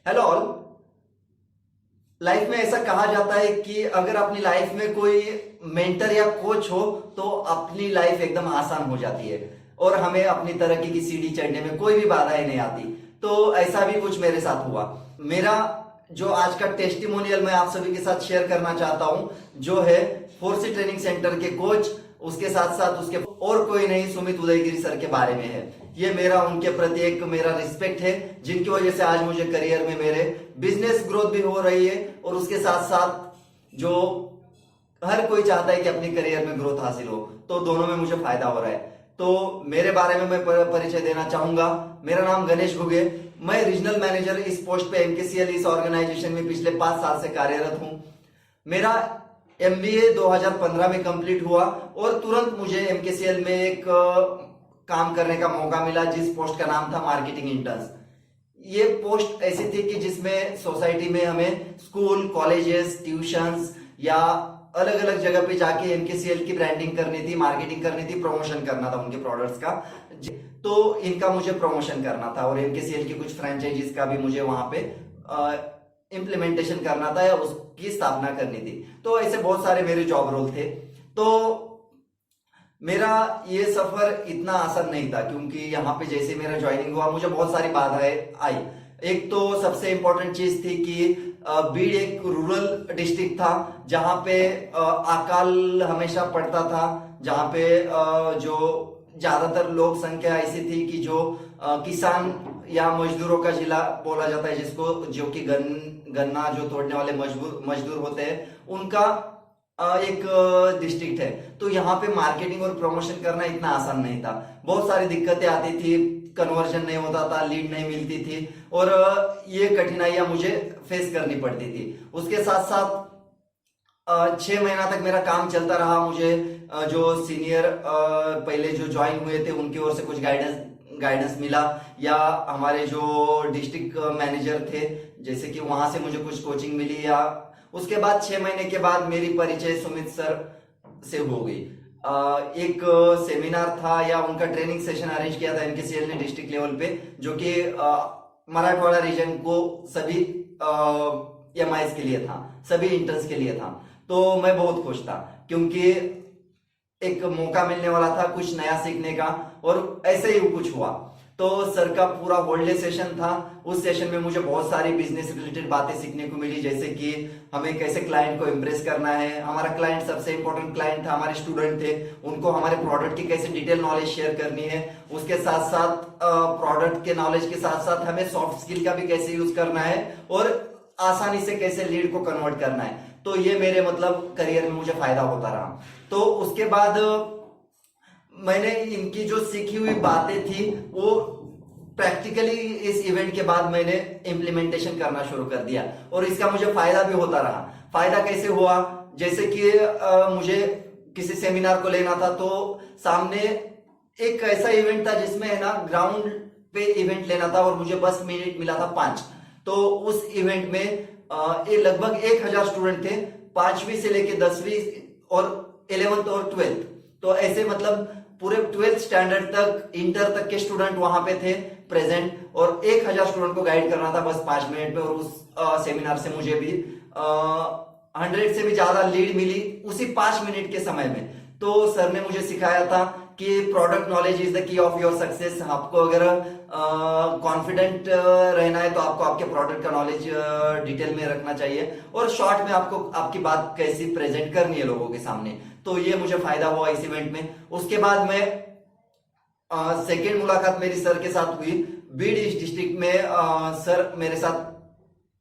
Hello all. Life में ऐसा कहा जाता है कि अगर अपनी लाइफ में कोई मेंटर या कोच हो तो अपनी लाइफ एकदम आसान हो जाती है और हमें अपनी तरक्की की सीढ़ी चढ़ने में कोई भी बाधाएं नहीं आती। तो ऐसा भी कुछ मेरे साथ हुआ। मेरा जो आज का टेस्टिमोनियल मैं आप सभी के साथ शेयर करना चाहता हूं, जो है फोर्सी ट्रेनिंग सेंटर के कोच, उसके साथ साथ उसके और कोई नहीं, सुमित उदयगिरी सर के बारे में है। ये मेरा उनके प्रति एक मेरा रिस्पेक्ट है, जिनकी वजह से आज मुझे करियर में मेरे बिजनेस ग्रोथ भी हो रही है और उसके साथ साथ जो हर कोई चाहता है कि अपनी करियर में ग्रोथ हासिल हो, तो दोनों में मुझे फायदा हो रहा है। तो मेरे बारे में मैं परिचय देना चाहूंगा। मेरा नाम गणेश घुगे, मैं रीजनल मैनेजर इस पोस्ट पे एमकेसीएल इस ऑर्गेनाइजेशन में पिछले 5 साल से कार्यरत हूं। मेरा एमबीए 2015 में कंप्लीट हुआ और तुरंत मुझे एमकेसीएल में एक काम करने का मौका मिला, जिस पोस्ट का नाम था मार्केटिंग इंटर्न्स। ये पोस्ट ऐसी थी कि जिसमें सोसाइटी में हमें स्कूल, कॉलेजेस, ट्यूशंस या अलग अलग जगह पे जाके एमकेसीएल की ब्रांडिंग करनी थी, मार्केटिंग करनी थी, प्रमोशन करना था उनके प्रोडक्ट्स का। तो इनका मुझे प्रमोशन करना था और एमकेसीएल की कुछ फ्रेंचाइजीज का भी मुझे वहां पे इम्प्लीमेंटेशन करना था या उसकी स्थापना करनी थी। तो ऐसे बहुत सारे मेरे जॉब रोल थे। तो मेरा ये सफर इतना आसान नहीं था, क्योंकि यहाँ पे जैसे मेरा ज्वाइनिंग हुआ मुझे बहुत सारी बाधाएं आई। एक तो सबसे इंपॉर्टेंट चीज थी कि बीड़ एक रूरल डिस्ट्रिक्ट था, जहाँ पे अकाल हमेशा पड़ता था, जहाँ पे जो ज्यादातर लोक संख्या ऐसी थी कि जो किसान या मजदूरों का जिला बोला जाता है, जिसको जो कि गन्ना जो तोड़ने वाले मजदूर होते हैं, उनका एक डिस्ट्रिक्ट है। तो यहाँ पे मार्केटिंग और प्रमोशन करना इतना आसान नहीं था। बहुत सारी दिक्कतें आती थी, कन्वर्जन नहीं होता था, लीड नहीं मिलती थी और ये कठिनाइयां मुझे फेस करनी पड़ती थी। उसके साथ साथ 6 महीना तक मेरा काम चलता रहा। मुझे जो सीनियर पहले जो ज्वाइन हुए थे उनकी ओर से कुछ गाइडेंस मिला, या हमारे जो डिस्ट्रिक्ट मैनेजर थे जैसे कि वहां से मुझे कुछ कोचिंग मिली, या उसके बाद 6 महीने के बाद मेरी परिचय सुमित सर से हो गई। एक सेमिनार था या उनका ट्रेनिंग सेशन अरेंज किया था एमकेसीएल ने डिस्ट्रिक्ट लेवल पे, जो कि मराठवाड़ा रीजन को सभी एमआईएस के लिए था, सभी इंटर्न्स के लिए था। तो मैं बहुत खुश था, क्योंकि एक मौका मिलने वाला था कुछ नया सीखने का, और ऐसे ही कुछ हुआ। तो सर का पूरा होल डे सेशन था। उस सेशन में मुझे बहुत सारी बिजनेस रिलेटेड बातें सीखने को मिली, जैसे कि हमें कैसे क्लाइंट को इम्प्रेस करना है। हमारा क्लाइंट सबसे इंपॉर्टेंट क्लाइंट था, हमारे स्टूडेंट थे, उनको हमारे प्रोडक्ट की कैसे डिटेल नॉलेज शेयर करनी है। उसके साथ साथ प्रोडक्ट के नॉलेज के साथ साथ हमें सॉफ्ट स्किल का भी कैसे यूज करना है और आसानी से कैसे लीड को कन्वर्ट करना है। तो ये मेरे मतलब करियर में मुझे फायदा होता रहा। तो उसके बाद मैंने इनकी जो सीखी हुई बातें थी वो प्रैक्टिकली इस इवेंट के बाद मैंने इम्प्लीमेंटेशन करना शुरू कर दिया और इसका मुझे फायदा भी होता रहा। फायदा कैसे हुआ, जैसे कि मुझे किसी सेमिनार को लेना था, तो सामने एक ऐसा इवेंट था जिसमें है ना ग्राउंड पे इवेंट लेना था और मुझे बस मिनट मिला था 5। तो उस इवेंट में ये लगभग 1000 स्टूडेंट थे, 5वीं से लेके 10वीं और 11th और 12th। तो ऐसे मतलब पूरे 12th स्टैंडर्ड तक, इंटर तक के स्टूडेंट वहां पे थे प्रेजेंट, और 1000 स्टूडेंट को गाइड करना था बस 5 मिनट में। और उस सेमिनार से मुझे भी 100 से भी ज्यादा लीड मिली उसी 5 मिनट के समय में। तो सर ने मुझे सिखाया था कि product knowledge is the key of your success. आपको अगर कॉन्फिडेंट रहना है तो आपको आपके प्रोडक्ट का नॉलेज डिटेल में रखना चाहिए और शॉर्ट में आपको आपकी बात कैसी प्रेजेंट करनी है लोगों के सामने। तो ये मुझे फायदा हुआ इस इवेंट में। उसके बाद मैं सेकेंड मुलाकात मेरी सर के साथ हुई बीड ईस्ट डिस्ट्रिक्ट में। सर मेरे साथ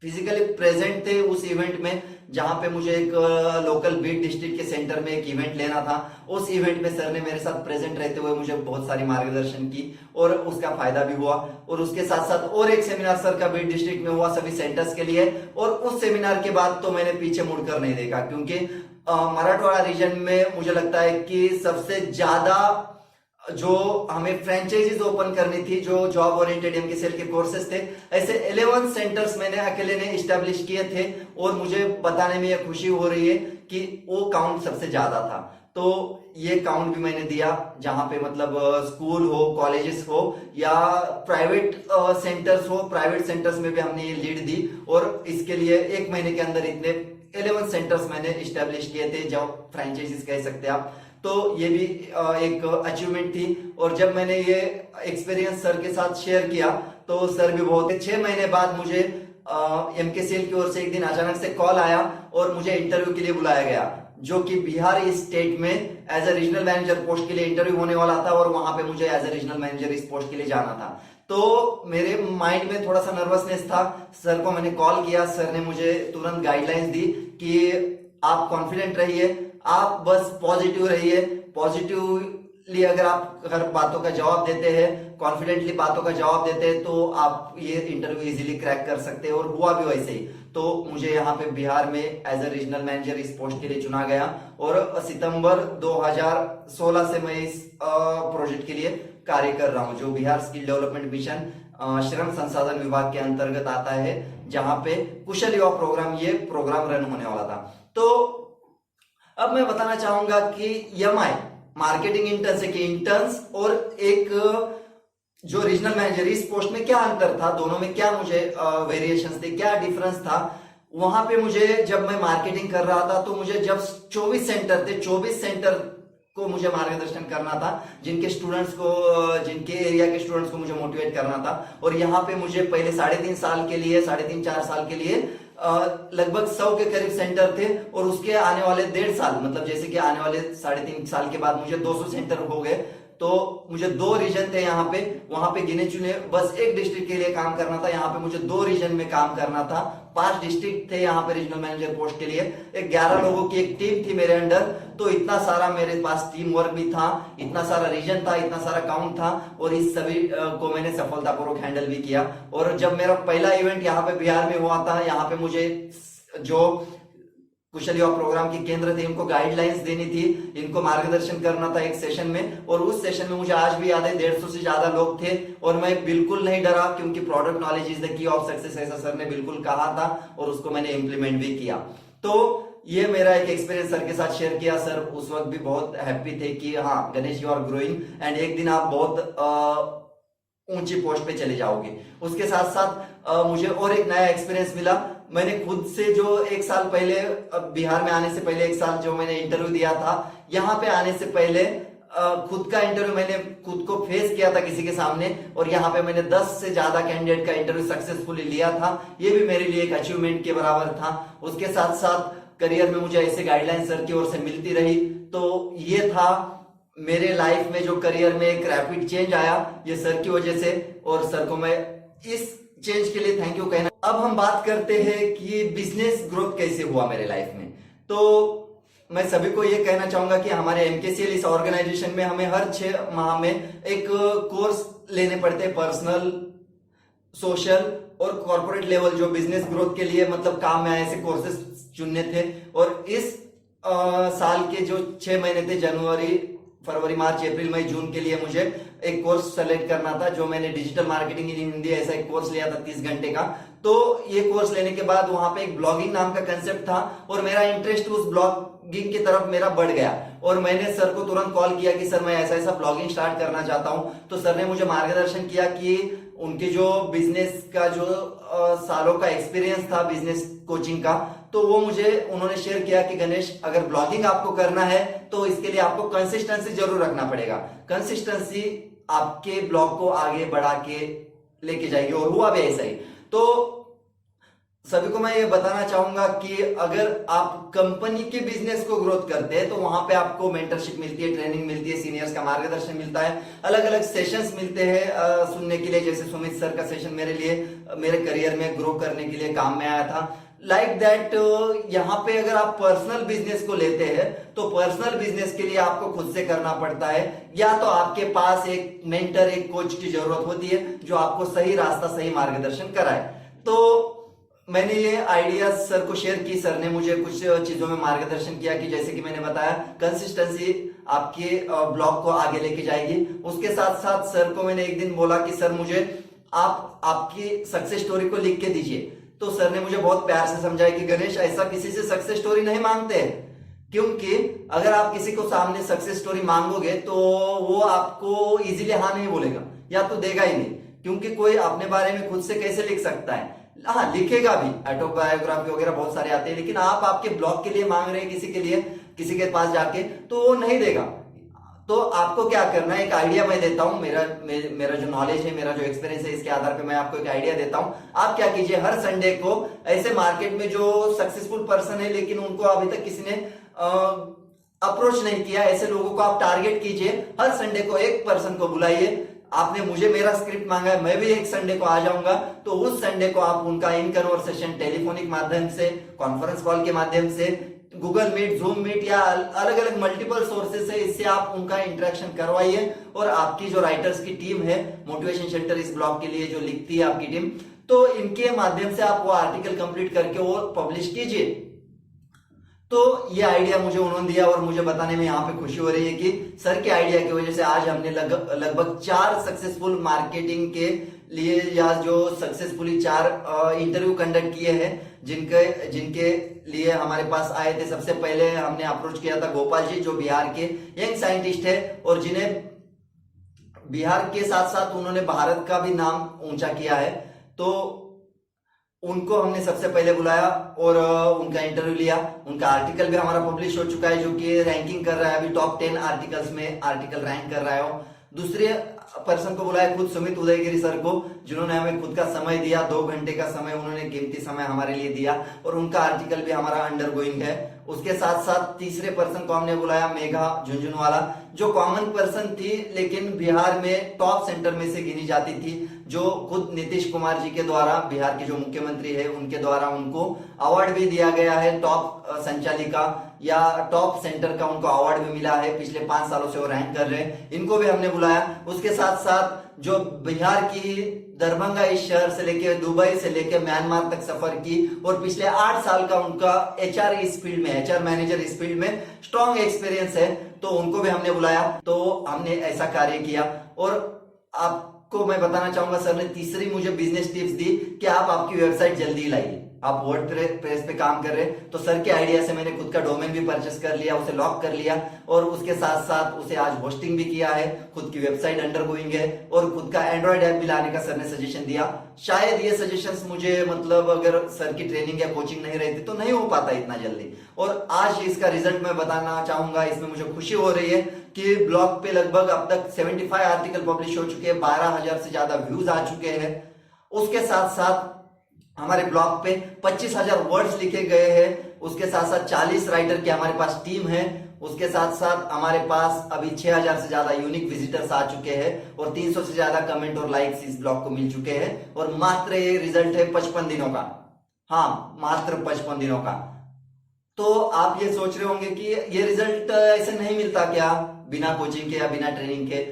फिजिकली प्रेजेंट थे उस इवेंट में, जहां पे मुझे एक लोकल बीड डिस्ट्रिक्ट के सेंटर में एक इवेंट लेना था। उस इवेंट में सर ने मेरे साथ प्रेजेंट रहते हुए मुझे बहुत सारी मार्गदर्शन की और उसका फायदा भी हुआ। और उसके साथ साथ और एक सेमिनार सर का बीड डिस्ट्रिक्ट में हुआ सभी सेंटर्स के लिए, और उस सेमिनार के बाद तो मैंने पीछे मुड़कर नहीं देखा, क्योंकि मराठवाड़ा रीजन में मुझे लगता है कि सबसे ज्यादा जो हमें फ्रेंचाइजीज ओपन करनी थी, जो जॉब ओरिएंटेड एमकेसीएल के कोर्सेज थे, ऐसे 11 सेंटर्स मैंने अकेले ने इस्टेब्लिश किए थे और मुझे बताने में यह खुशी हो रही है कि वो काउंट सबसे ज्यादा था। तो ये काउंट भी मैंने दिया, जहां पे मतलब स्कूल हो, कॉलेजेस हो या प्राइवेट सेंटर्स हो, प्राइवेट सेंटर्स में भी हमने ये लीड दी। और इसके लिए 1 महीने के अंदर इतने 11 सेंटर्स मैंने इस्टेब्लिश किए थे, जो फ्रेंचाइजीज कह सकते हैं आप। तो ये भी एक अचीवमेंट थी। और जब मैंने ये एक्सपीरियंस सर के साथ शेयर किया तो सर भी बहुत 6 महीने बाद मुझे MKCL की ओर से एक दिन अचानक से कॉल आया और मुझे इंटरव्यू के लिए बुलाया गया, जो कि बिहार स्टेट में as a regional manager post के लिए इंटरव्यू होने वाला था। और वहां पे मुझे एज ए रीजनल मैनेजर इस पोस्ट के लिए जाना था। तो मेरे माइंड में थोड़ा सा नर्वसनेस था। सर को मैंने कॉल किया, सर ने मुझे तुरंत गाइडलाइंस दी कि आप कॉन्फिडेंट रहिए, आप बस पॉजिटिव रहिए। पॉजिटिवली अगर आप हर बातों का जवाब देते हैं, कॉन्फिडेंटली बातों का जवाब देते हैं, तो आप ये इंटरव्यू इजीली क्रैक कर सकते हैं। और हुआ भी वैसे ही। तो मुझे यहाँ पे बिहार में एज ए रीजनल मैनेजर इस पोस्ट के लिए चुना गया। और सितंबर 2016 से मैं इस प्रोजेक्ट के लिए कार्य कर रहा हूँ, जो बिहार स्किल डेवलपमेंट मिशन श्रम संसाधन विभाग के अंतर्गत आता है, जहां पे कुशल युवा प्रोग्राम, ये प्रोग्राम रन होने वाला था। तो अब मैं बताना चाहूंगा कि MI मार्केटिंग इंटर्न्स, एक इंटर्न्स और एक जो रीजनल मैनेजर, इस पोस्ट में क्या अंतर था, दोनों में क्या मुझे वेरिएशंस थे, क्या डिफरेंस था। वहां पे मुझे जब मैं मार्केटिंग कर रहा था तो मुझे जब 24 सेंटर थे, 24 सेंटर को मुझे मार्गदर्शन करना था, जिनके स्टूडेंट्स को, जिनके एरिया के स्टूडेंट्स को मुझे मोटिवेट करना था। और यहाँ पे मुझे पहले 3.5 साल के लिए, 3.5-4 साल के लिए लगभग 100 के करीब सेंटर थे। और उसके आने वाले 1.5 साल, मतलब जैसे कि आने वाले 3.5 साल के बाद मुझे 200 सेंटर हो गए। तो मुझे 2 रीजन थे यहाँ पे, वहां पे गिने चुने बस एक डिस्ट्रिक्ट के लिए काम करना था। यहाँ पे मुझे 2 रीजन में काम करना था। 5 डिस्ट्रिक्ट थे यहाँ पे रीजनल मैनेजर पोस्ट के लिए। 11 लोगों की एक टीम थी मेरे अंडर। तो इतना सारा मेरे पास टीम वर्क भी था, इतना सारा रीजन था, इतना सारा काउंट था। और इस सभी को मैंने सफलतापूर्वक हैंडल भी किया। और जब मेरा पहला इवेंट यहाँ पे बिहार में हुआ था, यहाँ पे मुझे जो कुशल युवा प्रोग्राम के केंद्र थे, इनको गाइडलाइंस देनी थी, इनको मार्गदर्शन करना था एक सेशन में। और उस सेशन में मुझे आज भी याद है 150 से ज्यादा लोग थे। और मैं बिल्कुल नहीं डरा, क्योंकि product knowledge is the key of success, ऐसा सर ने बिल्कुल कहा था। और उसको मैंने इंप्लीमेंट भी किया। तो ये मेरा एक एक्सपीरियंस सर के साथ शेयर किया। सर उस वक्त भी बहुत हैप्पी थे कि हाँ Ganesh, you are growing and एक दिन आप बहुत ऊंची पोस्ट पे चले जाओगे। उसके साथ साथ मुझे और एक नया एक्सपीरियंस मिला। मैंने खुद से जो 1 साल पहले, बिहार में आने से पहले 1 साल जो मैंने इंटरव्यू दिया था, यहाँ पे आने से पहले खुद का इंटरव्यू मैंने खुद को फेस किया था किसी के सामने। और यहाँ पे मैंने 10 से ज्यादा कैंडिडेट का इंटरव्यू सक्सेसफुली लिया था। ये भी मेरे लिए एक अचीवमेंट के बराबर था। उसके साथ साथ करियर में मुझे ऐसे गाइडलाइन सर की ओर से मिलती रही। तो ये था मेरे लाइफ में जो करियर में एक रैपिड चेंज आया, ये सर की वजह से। और सर को मैं इस चेंज के लिए थैंक यू कहना। अब हम बात करते हैं कि बिजनेस ग्रोथ कैसे हुआ मेरे लाइफ में। तो मैं सभी को ये कहना चाहूंगा कि हमारे MKCL इस ऑर्गेनाइजेशन में हमें हर 6 माह में एक कोर्स लेने पड़ते हैं, पर्सनल, सोशल और कॉर्पोरेट लेवल, जो बिजनेस ग्रोथ के लिए मतलब काम में आए ऐसे कोर्सेज चुनने थे। और इस साल के जो 6 महीने थे, जनवरी, फरवरी, मार्च, अप्रैल, मई, जून के लिए मुझे एक कोर्स सेलेक्ट करना था, जो मैंने डिजिटल मार्केटिंग इन हिंदी ऐसा एक कोर्स लिया था 30 घंटे का। तो ये कोर्स लेने के बाद वहां पे एक ब्लॉगिंग नाम का कंसेप्ट था और मेरा इंटरेस्ट उस ब्लॉगिंग की तरफ मेरा बढ़ गया। और मैंने सर को तुरंत कॉल किया कि सर मैं ऐसा ऐसा ब्लॉगिंग स्टार्ट करना चाहता हूं। तो सर ने मुझे मार्गदर्शन किया कि उनके जो बिजनेस का जो सालों का एक्सपीरियंस था बिजनेस कोचिंग का, तो वो मुझे उन्होंने शेयर किया कि गणेश, अगर ब्लॉगिंग आपको करना है तो इसके लिए आपको कंसिस्टेंसी जरूर रखना पड़ेगा। कंसिस्टेंसी आपके ब्लॉग को आगे बढ़ा के लेके जाएगी। और हुआ भी ऐसा ही। तो सभी को मैं ये बताना चाहूंगा कि अगर आप कंपनी के बिजनेस को ग्रोथ करते हैं तो वहां पे आपको मेंटरशिप मिलती है, ट्रेनिंग मिलती है, सीनियर्स का मार्गदर्शन मिलता है, अलग अलग सेशंस मिलते हैं सुनने के लिए। जैसे सुमित सर का सेशन मेरे लिए मेरे करियर में ग्रो करने के लिए काम में आया था। लाइक दैट यहाँ पे अगर आप पर्सनल बिजनेस को लेते हैं तो पर्सनल बिजनेस के लिए आपको खुद से करना पड़ता है, या तो आपके पास एक मेंटर, एक कोच की जरूरत होती है जो आपको सही रास्ता, सही मार्गदर्शन कराए। तो मैंने ये आइडिया सर को शेयर की। सर ने मुझे कुछ चीजों में मार्गदर्शन किया कि जैसे कि मैंने बताया, कंसिस्टेंसी आपके ब्लॉग को आगे लेके जाएगी। उसके साथ साथ सर को मैंने एक दिन बोला कि सर मुझे आप आपकी सक्सेस स्टोरी को लिख के दीजिए। तो सर ने मुझे बहुत प्यार से समझाया कि गणेश, ऐसा किसी से सक्सेस स्टोरी नहीं मांगते, क्योंकि अगर आप किसी को सामने सक्सेस स्टोरी मांगोगे तो वो आपको इजीली हाँ नहीं बोलेगा, या तो देगा ही नहीं, क्योंकि कोई अपने बारे में खुद से कैसे लिख सकता है। हाँ, लिखेगा भी, ऑटोबायोग्राफी वगैरह बहुत सारे आते हैं, लेकिन आप आपके ब्लॉग के लिए मांग रहे हैं किसी के लिए, किसी के पास जाके, तो वो नहीं देगा। तो आपको क्या करना है, एक आइडिया मैं देता हूं, मेरा जो नॉलेज है, मेरा जो एक्सपीरियंस है, इसके आधार पे मैं आपको एक आइडिया देता हूं। आप क्या कीजिए, हर संडे को ऐसे मार्केट में जो सक्सेसफुल पर्सन है लेकिन उनको अभी तक किसी ने अप्रोच नहीं किया, ऐसे लोगों को आप टारगेट कीजिए। हर संडे को एक पर्सन को बुलाइए। आपने मुझे मेरा स्क्रिप्ट मांगा है, मैं भी एक संडे को आ जाऊंगा, तो उस संडे को आप उनका इन कन्वर्सेशन टेलीफोनिक माध्यम से, कॉन्फ्रेंस कॉल के माध्यम से, गूगल मीट, जूम मीट या अलग अलग मल्टीपल सोर्सेस है, इससे आप उनका इंटरेक्शन करवाइए। और आपकी जो राइटर्स की टीम है, मोटिवेशन शेल्टर इस ब्लॉग के लिए जो लिखती है आपकी टीम, तो इनके माध्यम से आप वो आर्टिकल कंप्लीट करके वो पब्लिश कीजिए। तो ये आइडिया मुझे उन्होंने दिया और मुझे बताने में यहाँ पे खुशी हो रही है कि सर के आइडिया की वजह से आज हमने लगभग 4 सक्सेसफुल मार्केटिंग के लिए, या जो सक्सेसफुली 4 इंटरव्यू कंडक्ट किए हैं, जिनके लिए हमारे पास आए थे। सबसे पहले हमने अप्रोच किया था गोपाल जी, जो बिहार के यंग साइंटिस्ट है और जिन्हें बिहार के साथ साथ उन्होंने भारत का भी नाम ऊंचा किया है। तो उनको हमने सबसे पहले बुलाया और उनका इंटरव्यू लिया। उनका आर्टिकल भी हमारा पब्लिश हो चुका है, जो कि रैंकिंग कर रहा है, अभी टॉप 10 आर्टिकल्स में आर्टिकल रैंक कर रहा है। दूसरे पर्सन को बुलाया खुद सुमित उदयगिरी सर को, जिन्होंने हमें खुद का समय दिया, 2 घंटे का समय उन्होंने कीमती समय हमारे लिए दिया, और उनका आर्टिकल भी हमारा अंडर गोइंग है। उसके साथ साथ तीसरे पर्सन को हमने बुलाया मेघा झुंझुनवाला, जो कॉमन पर्सन थी लेकिन बिहार में टॉप सेंटर में से गिनी जाती थी, जो खुद नीतीश कुमार जी के द्वारा, बिहार के जो मुख्यमंत्री है उनके द्वारा उनको अवार्ड भी दिया गया है, टॉप संचालिका या टॉप सेंटर का उनको अवार्ड भी मिला है। पिछले 5 सालों से वो रैंक कर रहे हैं, इनको भी हमने बुलाया। उसके साथ साथ जो बिहार की दरभंगा इस शहर से लेके दुबई से लेके म्यांमार तक सफर की और पिछले 8 साल का उनका एचआर इस फील्ड में, एचआर मैनेजर इस फील्ड में स्ट्रॉन्ग एक्सपीरियंस है, तो उनको भी हमने बुलाया। तो हमने ऐसा कार्य किया। और आपको मैं बताना चाहूंगा, सर ने तीसरी मुझे बिजनेस टिप्स दी कि आप आपकी वेबसाइट जल्दी लाइए। आप वर्डप्रेस पे काम कर रहे हैं, तो सर के आइडिया से मैंने खुद का डोमेन भी परचेस कर लिया, उसे लॉक कर लिया, और उसके साथ साथ उसे आज होस्टिंग भी किया है, खुद की वेबसाइट अंडर गोइंग है, और खुद का एंड्रॉइड ऐप भी लाने का सर ने सजेशन दिया। शायद ये सजेशंस मुझे, मतलब अगर सर की ट्रेनिंग या कोचिंग नहीं रहती तो नहीं हो पाता इतना जल्दी। और आज इसका रिजल्ट मैं बताना चाहूंगा, इसमें मुझे खुशी हो रही है कि ब्लॉग पे लगभग अब तक 75 आर्टिकल पब्लिश हो चुके हैं, 12,000 से ज्यादा व्यूज आ चुके हैं। उसके साथ साथ हमारे ब्लॉग पे 25,000 वर्ड्स लिखे गए हैं। उसके साथ साथ 40 राइटर की हमारे पास टीम है। उसके साथ साथ हमारे पास अभी 6,000 से ज्यादा यूनिक विजिटर्स आ चुके हैं और 300 से ज्यादा कमेंट और लाइक्स इस ब्लॉग को मिल चुके हैं। और मात्र ये रिजल्ट है 55 दिनों का। हाँ, मात्र 55 दिनों का। तो आप ये सोच रहे होंगे कि ये रिजल्ट ऐसे नहीं मिलता क्या, बिना कोचिंग के या बिना ट्रेनिंग के?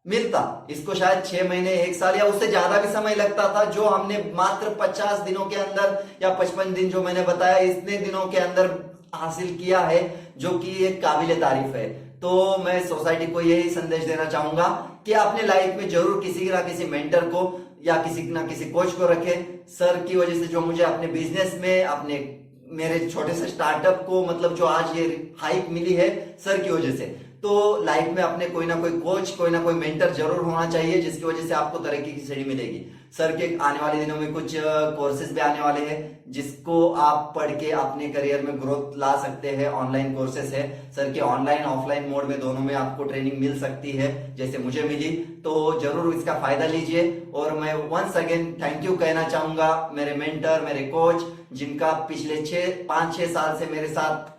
मिलता। इसको शायद 6 महीने, 1 साल या उससे ज्यादा भी समय लगता था, जो हमने मात्र 50 दिनों के अंदर या 55 दिन जो मैंने बताया, इतने दिनों के अंदर हासिल किया है, जो कि एक काबिले तारीफ है। तो मैं सोसाइटी को यही संदेश देना चाहूंगा कि अपने लाइफ में जरूर किसी ना किसी मेंटर को या किसी ना किसी कोच को रखें। सर की वजह से जो मुझे अपने बिजनेस में, अपने मेरे छोटे से स्टार्टअप को, मतलब जो आज ये हाइक मिली है, सर की वजह से। तो लाइफ में अपने कोई ना कोई कोच, कोई ना कोई मेंटर जरूर होना चाहिए, जिसकी वजह से आपको तरक्की की सीढ़ी मिलेगी। सर के आने वाले दिनों में कुछ कोर्सेज भी आने वाले हैं, जिसको आप पढ़ के अपने करियर में ग्रोथ ला सकते हैं। ऑनलाइन कोर्सेज है सर के, ऑनलाइन ऑफलाइन मोड में दोनों में आपको ट्रेनिंग मिल सकती है, जैसे मुझे मिली। तो जरूर इसका फायदा लीजिए। और मैं वंस अगेन थैंक यू कहना चाहूंगा मेरे मेंटर, मेरे कोच, जिनका पिछले 5-6 साल से मेरे साथ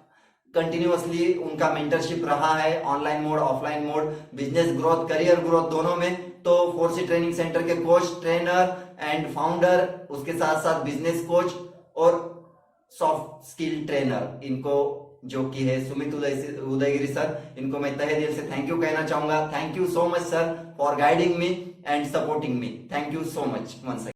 कंटिन्यूअसली उनका मेंटरशिप रहा है, online mode, offline mode, business growth, career growth दोनों में। तो 4C ट्रेनिंग सेंटर के कोच, ट्रेनर एंड फाउंडर, उसके साथ साथ बिजनेस कोच और सॉफ्ट स्किल ट्रेनर, इनको जो कि है सुमित उदयगिरी सर, इनको मैं तहे दिल से थैंक यू कहना चाहूंगा। Thank you so much sir for guiding me and supporting me. Thank you so much once again.